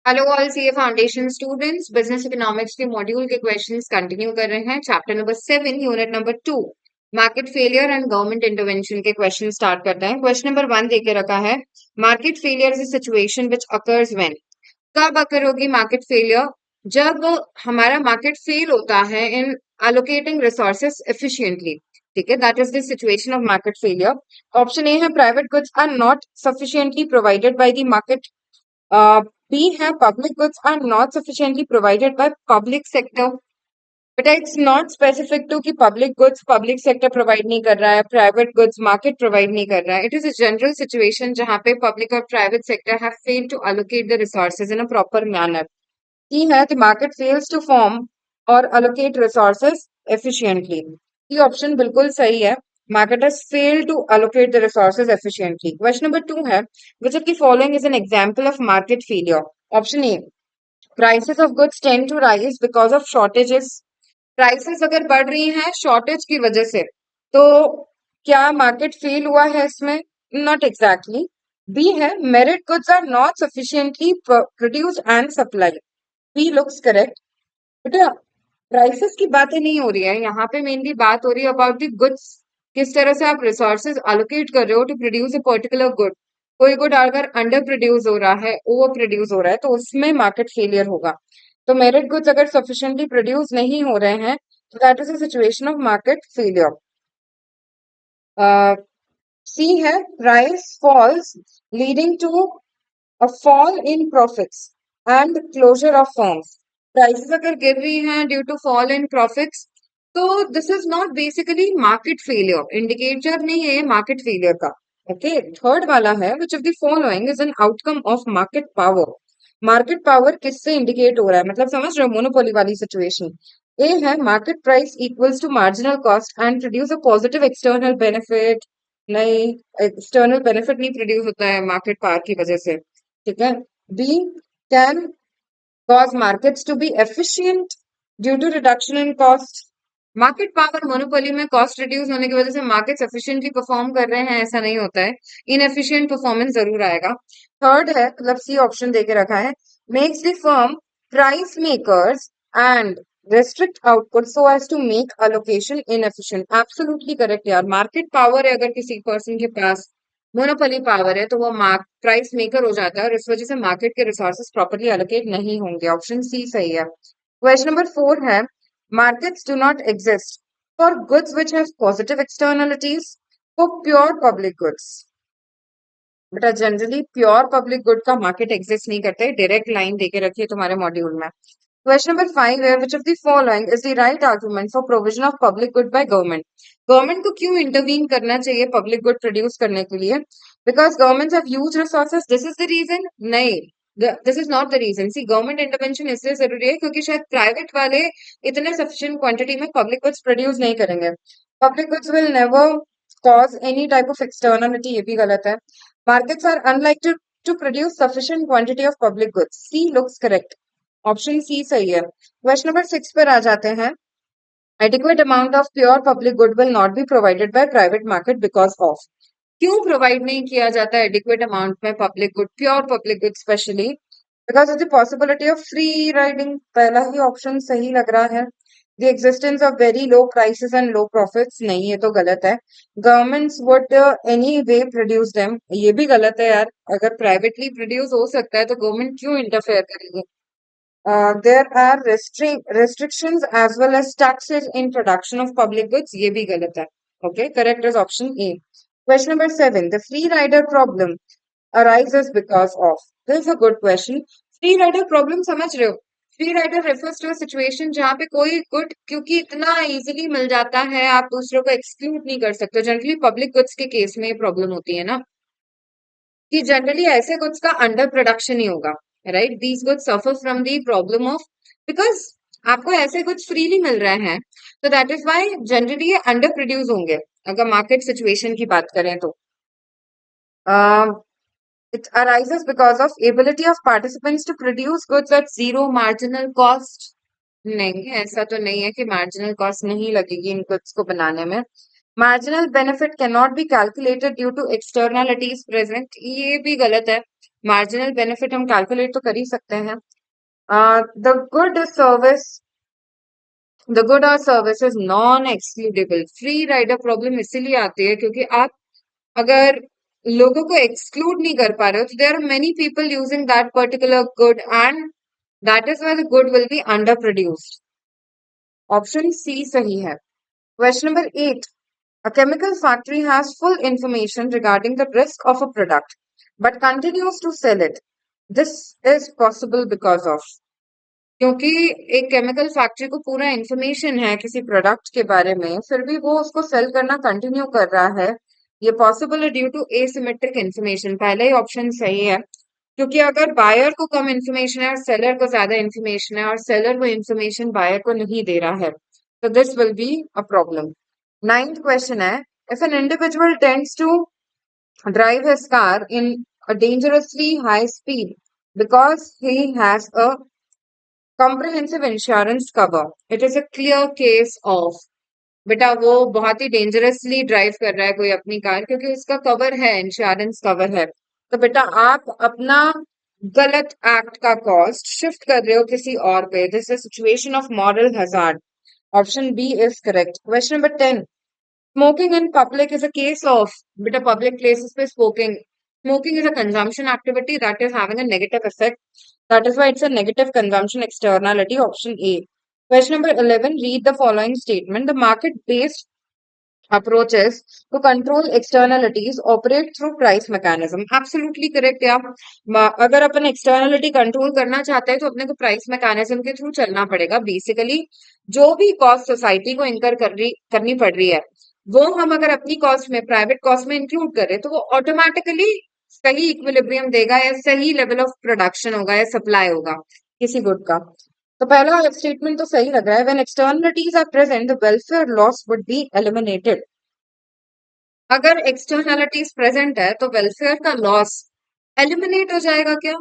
Hello all CA foundation students, business economics के module के questions continue कर रहे हैं। Chapter number 7 unit number 2 market failure and government intervention के question start करते हैं। क्वेश्चन नंबर 1 देके रखा है, market failure is a situation which occurs when. कब अकर होगी मार्केट फेलियर? जब हमारा मार्केट फेल होता है इन अलोकेटिंग रिसोर्सेस एफिशिएंटली। ठीक है, that is the situation of market failure. Option A है private goods are not sufficiently provided by the market. B है public goods are not sufficiently provided by public sector. बेटा it's not specific to कि public goods public sector provide नहीं कर रहा है, private goods market provide नहीं कर रहा है। It is a general situation जहां पे पब्लिक और private sector have failed to allocate the resources in a proper manner. की है the market fails to form or allocate resources efficiently. ये ऑप्शन बिल्कुल सही है। Market has failed to allocate the resources efficiently. Question number 2 है, which of the following is an example of market failure? Option A, prices of goods tend to rise because of shortages. Prices अगर बढ़ रही हैं shortage की वजह से, तो क्या मार्केट फेल हुआ है इसमें? Not exactly. बी है merit goods are not sufficiently produced and supply. B looks correct. बेटा प्राइसेस की बातें नहीं हो रही है यहाँ पे, मेनली बात हो रही है अबाउट द गुड्स। किस तरह से आप रिसोर्सेज अलोकेट कर रहे हो to produce a particular good. कोई गुड अगर अंडर प्रोड्यूस हो रहा है, ओवर प्रोड्यूस हो रहा है, तो उसमें मार्केट फेलियर होगा। तो मेरिट गुड्स अगर सफिशिएंटली प्रोड्यूस नहीं हो रहे हैं, तो that is a situation of market failure. C है price falls leading to a fall in profits and closure of firms. Prices अगर गिर रही हैं due to fall in profits, तो this is not basically market failure, indicator नहीं है ये market failure का। ओके, थर्ड वाला है which of the following is an outcome of market power. Market power किससे इंडिकेट हो रहा है, मतलब समझ रहे हो, मोनोपोली वाली सिचुएशन। ए है market price equals to marginal cost and produce a positive external benefit. नहीं, एक्सटर्नल बेनिफिट नहीं प्रोड्यूस होता है मार्केट पावर की वजह से। ठीक है। B can cause markets to be efficient due to reduction in cost. Market power monopoly में कॉस्ट रिड्यूस होने की वजह से मार्केट्स एफिशिएंटली परफॉर्म कर रहे हैं, ऐसा नहीं होता है। इनएफिशिएंट परफॉर्मेंस जरूर आएगा। थर्ड है, मतलब सी ऑप्शन देके रखा है, makes the firm price makers and restrict output so as to make allocation inefficient. Absolutely correct यार, मार्केट पावर है अगर किसी पर्सन के पास, मोनोपोली पावर है, तो वो प्राइस मेकर हो जाता है और इस वजह से मार्केट के रिसोर्सेज प्रॉपर्ली एलोकेट नहीं होंगे। ऑप्शन सी सही है। क्वेश्चन नंबर 4 है, markets do not exist for goods which have positive externalities for pure public goods. बेटा जनरली प्योर पब्लिक गुड का मार्केट एग्जिस्ट नहीं करते, डायरेक्ट लाइन देके रखी है तुम्हारे मॉड्यूल में। क्वेश्चन नंबर 5 है, which of the following is the right argument for provision of public good by government? Government को क्यों इंटरवीन करना चाहिए पब्लिक गुड प्रोड्यूस करने के लिए? Because government have huge resources, this is the reason? नहीं, this is not the reason. C government intervention इसलिए जरूरी है क्योंकि शायद प्राइवेट वाले इतने सफिशिएंट क्वांटिटी में पब्लिक गुड्स प्रोड्यूस नहीं करेंगे। Public goods will never cause any type of externality, ये भी गलत है। Markets are unlikely to produce sufficient quantity of public goods. C looks correct. Option C सही है। क्वेश्चन नंबर 6 पर आ जाते हैं, adequate amount of pure public good will not be provided by private market because of. क्यों provide नहीं किया जाता है एडिक्वेट अमाउंट में public good, pure public good specially? Because of the possibility of free riding. पहला ही option सही लग रहा है। The existence of very low prices and low profits, नहीं ये तो गलत है। Governments would any way produce them, ये भी गलत है यार। अगर प्राइवेटली प्रोड्यूस हो सकता है तो गवर्नमेंट क्यों इंटरफेयर करेगी? There are restrictions as well as taxes in production of public goods, ये भी गलत है। Okay, correct is option A. Question number 7, the free rider problem arises because of। This is a good question. Free rider problem समझ रहे हो? Free rider refers to situation जहाँ पे कोई गुड क्योंकि इतना इजीली मिल जाता है आप दूसरों को एक्सक्लूड नहीं कर सकते। जनरली पब्लिक गुड्स के केस में ये प्रॉब्लम होती है ना, कि जनरली ऐसे गुड्स का अंडर प्रोडक्शन ही होगा, right? These goods suffer from the problem of, because आपको ऐसे गुड्स फ्रीली मिल रहे हैं, तो दैट इज व्हाई जनरली ये अंडर प्रोड्यूस होंगे अगर मार्केट सिचुएशन की बात करें तो। It arises because of ability of participants to produce goods at zero marginal cost. नहीं, ऐसा तो नहीं है कि मार्जिनल कॉस्ट नहीं लगेगी इन गुड्स को बनाने में। Marginal benefit can not be calculated due to externalities present, ये भी गलत है। मार्जिनल बेनिफिट हम कैलकुलेट तो कर ही सकते हैं। The good service the good और service is non excludable. Free rider problem इसीलिए आती है क्योंकि आप अगर लोगों को एक्सक्लूड नहीं कर पा रहे हो तो there are many people using that particular good and that is why the good will be under produced. Option C सही है। Question number 8, a chemical factory has full information regarding the risk of a product but continues to sell it. This is possible because of, क्योंकि एक chemical factory को पूरा information है किसी product के बारे में फिर भी वो उसको सेल करना कंटिन्यू कर रहा है, ये पॉसिबल है ड्यू टू एसिमेट्रिक इंफॉर्मेशन। पहला ही ऑप्शन सही है क्योंकि अगर बायर को कम इंफॉर्मेशन है और सेलर को ज्यादा इंफॉर्मेशन है और सेलर वो इंफॉर्मेशन बायर को नहीं दे रहा है तो this will be a problem. Ninth question है, if an individual tends to drive his car in a dangerously high speed because he has a comprehensive insurance cover. It is a clear case of, बेटा वो बहुत ही dangerously drive कर रहा है कोई अपनी car क्योंकि उसका कवर है, इंश्योरेंस कवर है। तो बेटा आप अपना गलत एक्ट का कॉस्ट शिफ्ट कर रहे हो किसी और पे। This is situation of moral hazard. Option B is correct. Question number 10, smoking in public is a case of, beta public places पे smoking. Smoking is a consumption activity that is having a negative effect. That is why it's a negative consumption externality. Option A. Question number 11. Read the following statement. The market-based approaches to control externalities operate through price mechanism. Absolutely correct यार। अगर अपन externality control करना चाहते हैं तो अपने को price mechanism के through चलना पड़ेगा। बेसिकली जो भी कॉस्ट सोसाइटी को इनकर करनी पड़ रही है वो हम अगर अपनी कॉस्ट में, प्राइवेट कॉस्ट में इंक्लूड करें तो वो ऑटोमेटिकली सही इक्विलिब्रियम देगा या सही लेवल ऑफ प्रोडक्शन होगा या सप्लाई होगा किसी गुड का। तो पहला स्टेटमेंट तो सही लग रहा है। When externalities are present the welfare loss would be eliminated. अगर एक्सटर्नलिटीज प्रेजेंट है तो वेलफेयर का लॉस एलिमिनेट हो जाएगा क्या?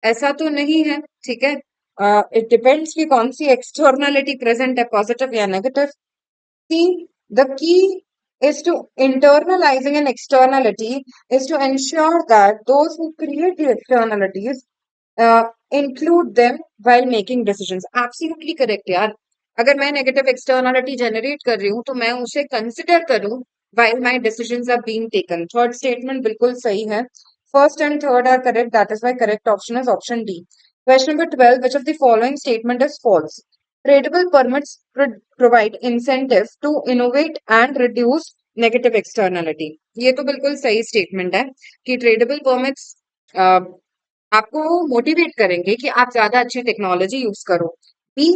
ऐसा तो नहीं है। ठीक है, इट डिपेंड्स कि कौन सी एक्सटर्नलिटी प्रेजेंट है, पॉजिटिव या negative. C, the key is to internalizing an externality is to ensure that those who create the externalities include them while making decisions. Absolutely correct यार। अगर मैं नेगेटिव एक्सटर्नलिटी जनरेट कर रही हूँ तो मैं उसे कंसिडर करूँ while my decisions are being taken. Third statement बिल्कुल सही है। First and third are correct, that is why correct option is option D. Question number 12, which of the following statement is false? Tradable permits provide incentive to innovate and reduce negative externality. ये तो बिल्कुल सही statement है कि tradable permits आपको motivate करेंगे कि आप ज्यादा अच्छी टेक्नोलॉजी यूज करो। B,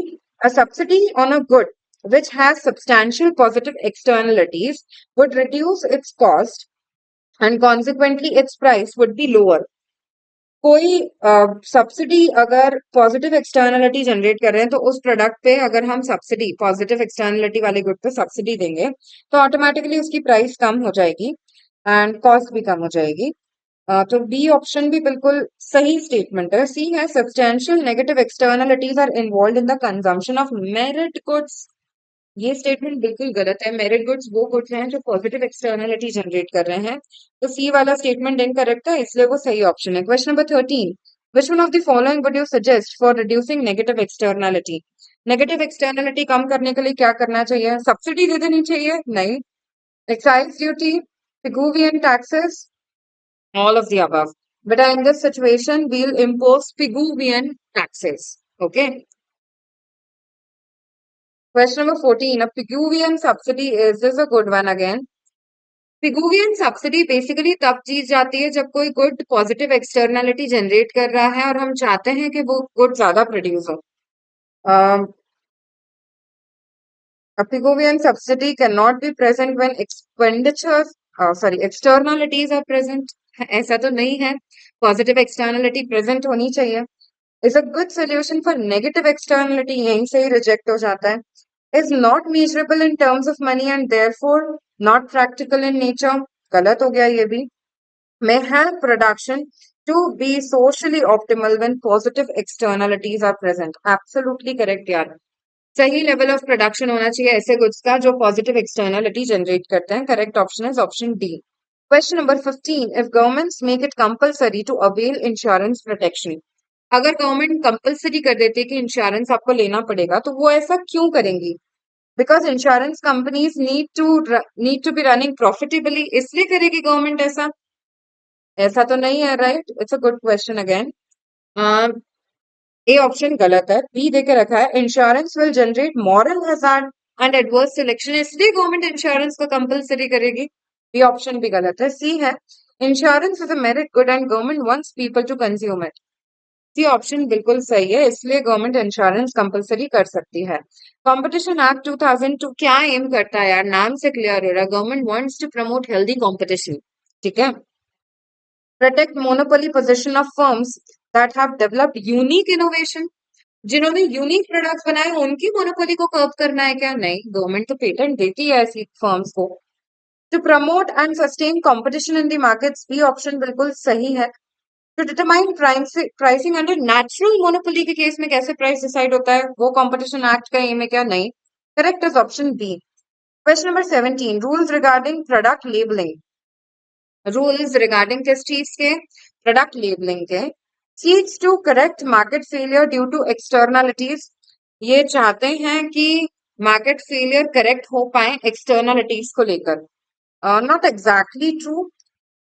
a subsidy on a good which has substantial positive externalities would reduce its cost and consequently its price would be lower. कोई सब्सिडी अगर पॉजिटिव एक्सटर्नलिटी जनरेट कर रहे हैं तो उस प्रोडक्ट पे अगर हम सब्सिडी, पॉजिटिव एक्सटर्नलिटी वाले गुड पे सब्सिडी देंगे तो ऑटोमेटिकली उसकी प्राइस कम हो जाएगी एंड कॉस्ट भी कम हो जाएगी। तो बी ऑप्शन भी बिल्कुल सही स्टेटमेंट है। सी है, substantial negative externalities are involved in the consumption of merit goods. ये स्टेटमेंट बिल्कुल गलत है। मेरिट गुड्स वो गुड्स हैं जो पॉजिटिव एक्सटर्नलिटी जनरेट कर रहे हैं। तो सी वाला स्टेटमेंट इनकरेक्ट है, इसलिए वो सही ऑप्शन है। Question number 13, which one of the following would you suggest for reducing negative externality? Negative externality कम करने के लिए क्या करना चाहिए? सब्सिडी दे देनी चाहिए? नहीं। Excise duty, Pigouvian taxes, all of the above. But in this situation, we'll impose Pigouvian taxes. Okay. Question number 14. A Pigouvian subsidy is this a good one again? Pigouvian subsidy basically तब चीज जाती है जब कोई good positive externality generate कर रहा है और हम चाहते हैं कि वो गुड ज्यादा प्रोड्यूस हो। A Pigouvian subsidy cannot be present when externalities are present. ऐसा तो नहीं है। पॉजिटिव एक्सटर्नलिटी प्रेजेंट होनी चाहिए। Is a good solution for negative externality, यहीं से ही रिजेक्ट हो जाता है। Is not measurable in terms of money and therefore not practical in nature, गलत हो गया ये भी। may have production to be socially optimal when positive externalities are present. Absolutely correct यार। सही लेवल ऑफ प्रोडक्शन होना चाहिए ऐसे गुड्स का जो पॉजिटिव एक्सटर्नलिटी जनरेट करते हैं। Correct option is option D. Question number 15, if governments make it compulsory to avail insurance protection, अगर गवर्नमेंट कंपलसरी कर देती है कि इंश्योरेंस आपको लेना पड़ेगा तो वो ऐसा क्यों करेंगी? Because insurance companies need to be running profitably, इसलिए करेगी गवर्नमेंट ऐसा? ऐसा तो नहीं है, right? It's a good question again. A option गलत है, बी देके रखा है insurance will generate moral hazard and adverse selection, इसलिए गवर्नमेंट इंश्योरेंस को कंपलसरी करेगी। बी ऑप्शन भी गलत है, सी है insurance is a merit good and government wants people to consume it. C option बिल्कुल सही है, इसलिए गवर्नमेंट इंश्योरेंस कंपलसरी कर सकती है। कंपटीशन एक्ट 2002 क्या एम करता है यार, नाम से क्लियर हो रहा है, government wants to promote healthy competition. ठीक है, protect monopoly position of firms that have developed unique innovation, जिन्होंने यूनिक प्रोडक्ट्स बनाए उनकी मोनोपोली को कर्व करना है क्या? नहीं, गवर्नमेंट तो पेटेंट देती है ऐसी फर्म्स को। To promote and sustain competition in the markets, B option बिल्कुल सही है। To determine pricing under natural monopoly के केस में कैसे प्राइस डिसाइड होता है, वो कंपटीशन एक्ट का एम है क्या? नहीं, correct is option B. Question number 17, rules regarding product labeling, rules regarding किस चीज के? प्रोडक्ट लेबलिंग के। Seeks to correct market failure due to externalities, ये चाहते हैं कि मार्केट फेलियर करेक्ट हो पाए एक्सटर्नलिटीज को लेकर। Not exactly true,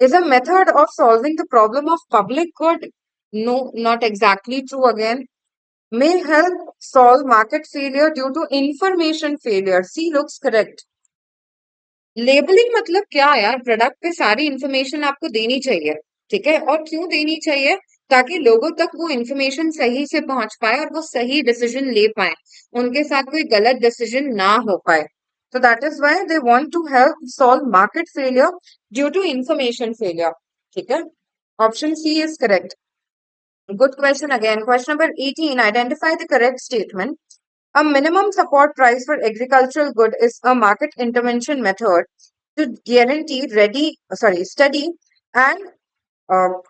is a method of solving the problem of public good. No, not exactly true again. May help solve market failure due to information failure. C looks correct. Labelling मतलब क्या यार, product पे सारी information आपको देनी चाहिए। ठीक है, और क्यों देनी चाहिए? ताकि लोगों तक वो इंफॉर्मेशन सही से पहुंच पाए और वो सही डिसीजन ले पाए, उनके साथ कोई गलत डिसीजन ना हो पाए। So that is why they want to help solve market failure due to information failure. ठीक है, option C is correct. Good question again. Question number 18. Identify the correct statement. A minimum support price for agricultural good is a market intervention method to guarantee steady and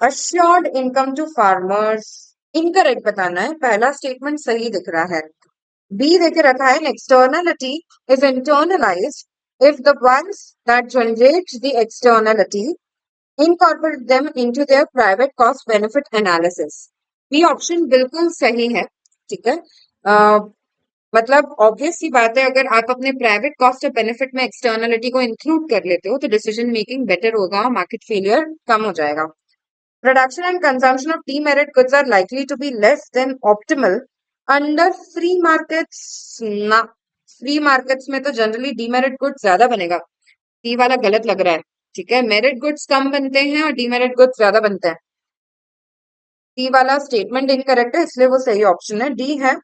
assured income to farmers. Incorrect बताना है, पहला statement सही दिख रहा है। B देके रखा है, an externality is internalized if the ones that generate the externality incorporate them into their private cost benefit analysis. B option बिल्कुल सही है। ठीक है, मतलब ऑब्वियस सी बात है, अगर आप अपने प्राइवेट कॉस्ट और बेनिफिट में एक्सटर्नलिटी को इंक्लूड कर लेते हो तो डिसीजन मेकिंग बेटर होगा, मार्केट फेलियर कम हो जाएगा। Production and consumption of demerit goods are likely to be less than optimal under free markets. ना, फ्री मार्केट्स में तो जनरली डीमेरिट गुड्स ज्यादा बनेगा। सी वाला गलत लग रहा है। ठीक है, मेरिट गुड्स कम बनते हैं और डीमेरिट गुड्स ज्यादा बनते हैं। सी वाला स्टेटमेंट इनकरेक्ट है, इसलिए वो सही ऑप्शन है, डी है।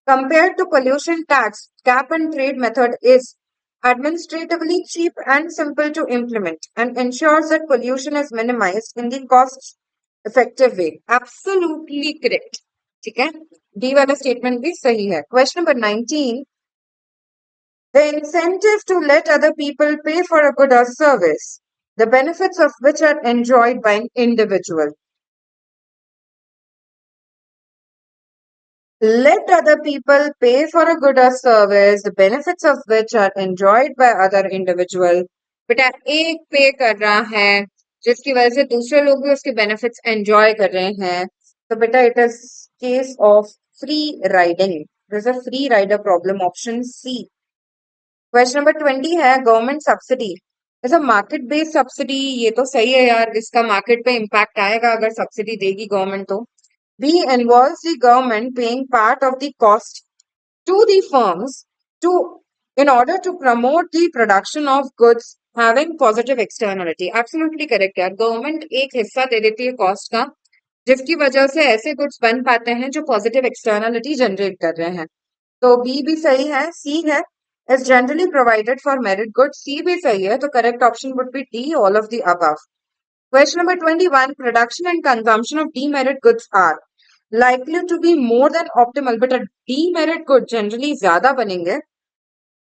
Compared to pollution tax, cap and trade method is administratively cheap and simple to implement and ensures that pollution is minimized in the cost effective way. Absolutely correct. ठीक है, D वाला statement भी सही है। Question number 19, the incentive to let other people pay for a good or service, the benefits of which are enjoyed by an individual. Let other people pay for a good or service, the benefits of which are enjoyed by other individual. बेटा एक पे कर रहा है जिसकी वजह से दूसरे लोग भी उसके बेनिफिट्स एंजॉय कर रहे हैं, तो बेटा it is case of free riding, this is a free rider problem, option C. Question number 20 है, government subsidy is a market based subsidy, ये तो सही है यार, इसका मार्केट पे इम्पैक्ट आएगा अगर सब्सिडी देगी गवर्नमेंट तो। B involves the government paying part of the cost to the firms to in order to promote the production of goods having positive externality. Absolutely correct यार, गवर्नमेंट एक हिस्सा दे देती है कॉस्ट का, जिसकी वजह से ऐसे गुड्स बन पाते हैं जो पॉजिटिव एक्सटर्नलिटी जनरेट कर रहे हैं। तो बी भी सही है, सी है is generally provided for merit goods, सी भी सही है, तो correct option would B D, all of the above. Question number 21, production and consumption of demerit goods are likely to be more than optimal, but a demerit good generally ज्यादा बनेंगे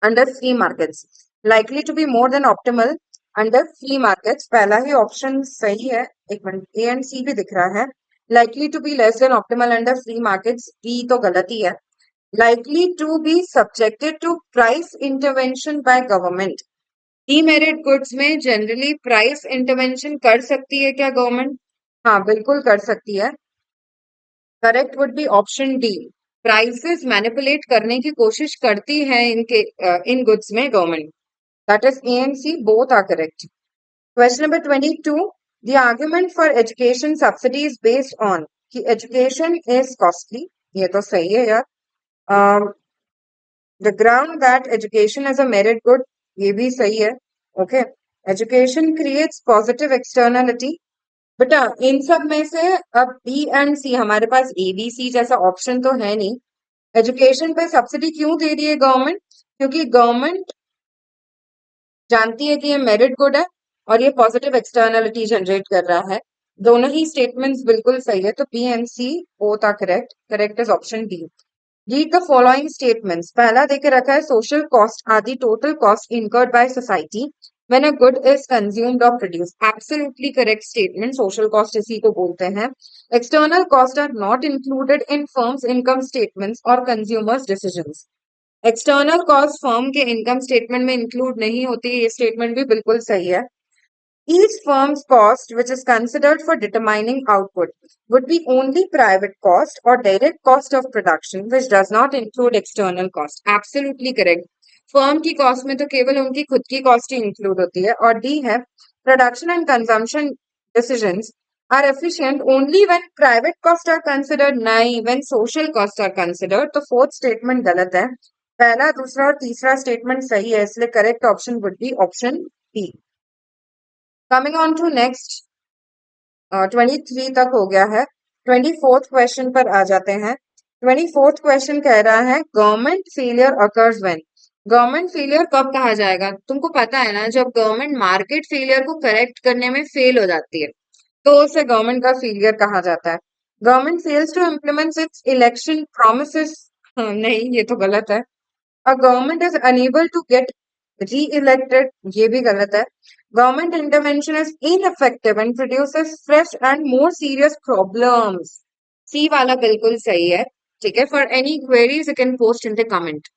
under free markets. Likely to be more than optimal under free markets, पहला ही option सही है। एक minute, A and सी भी दिख रहा है। Likely to be less than optimal under free markets, B तो गलती है। Likely to be subjected to price intervention by government, demerit goods में जनरली प्राइस इंटरवेंशन कर सकती है क्या गवर्नमेंट? हाँ, बिल्कुल कर सकती है। Correct would be option D. Prices manipulate करने की कोशिश करती है इनके इन गुड्स में government. That is A and C both are correct. Question number 22, the argument for education subsidy is based on कि एजुकेशन इज कॉस्टली। ये तो सही है यार। The ground that education is a merit good, ये भी सही है। Okay, education creates positive externality. बेटा इन सब में से अब बी एंड सी, हमारे पास ए बी सी जैसा ऑप्शन तो है नहीं। एजुकेशन पे सब्सिडी क्यों दे रही है गवर्नमेंट? क्योंकि गवर्नमेंट जानती है कि ये मेरिट गुड है और ये पॉजिटिव एक्सटर्नलिटी जनरेट कर रहा है। दोनों ही स्टेटमेंट्स बिल्कुल सही है, तो B and C both are correct. Correct is option D. Read the following statements. पहला देके रखा है social cost are the total cost incurred by society when a good is consumed और produced. Absolutely correct statement, social cost इसी को बोलते हैं। External cost are not included in firms income statements और consumers decisions. External cost firm के income statement में include नहीं होती, ये स्टेटमेंट भी बिल्कुल सही है। Each firm's cost, which is considered for determining output, would be only private cost or direct cost of production, which does not include external cost. Absolutely correct. Firm की cost में तो केवल उनकी खुद की कॉस्ट ही इंक्लूड होती है। और डी है production and consumption decisions are efficient only when private cost are considered, नहीं when social cost are considered. तो फोर्थ स्टेटमेंट गलत है। पहला, दूसरा और तीसरा स्टेटमेंट सही है, इसलिए correct option would be option B. Coming on to next, 23 तक हो गया है। 24th क्वेश्चन पर आ जाते हैं। 24th क्वेश्चन कह रहा है government failure occurs when. Government failure कब कहा जाएगा? तुमको पता है ना, जब गवर्नमेंट मार्केट फेलियर को करेक्ट करने में फेल हो जाती है तो उसे गवर्नमेंट का फेलियर कहा जाता है। Government fails to implement its election promises, नहीं ये तो गलत है। A government is unable to get re-elected, ये भी गलत है। Government intervention is ineffective and produces fresh and more serious problems. C वाला बिल्कुल सही है। ठीक है, for any queries you can post in the comment.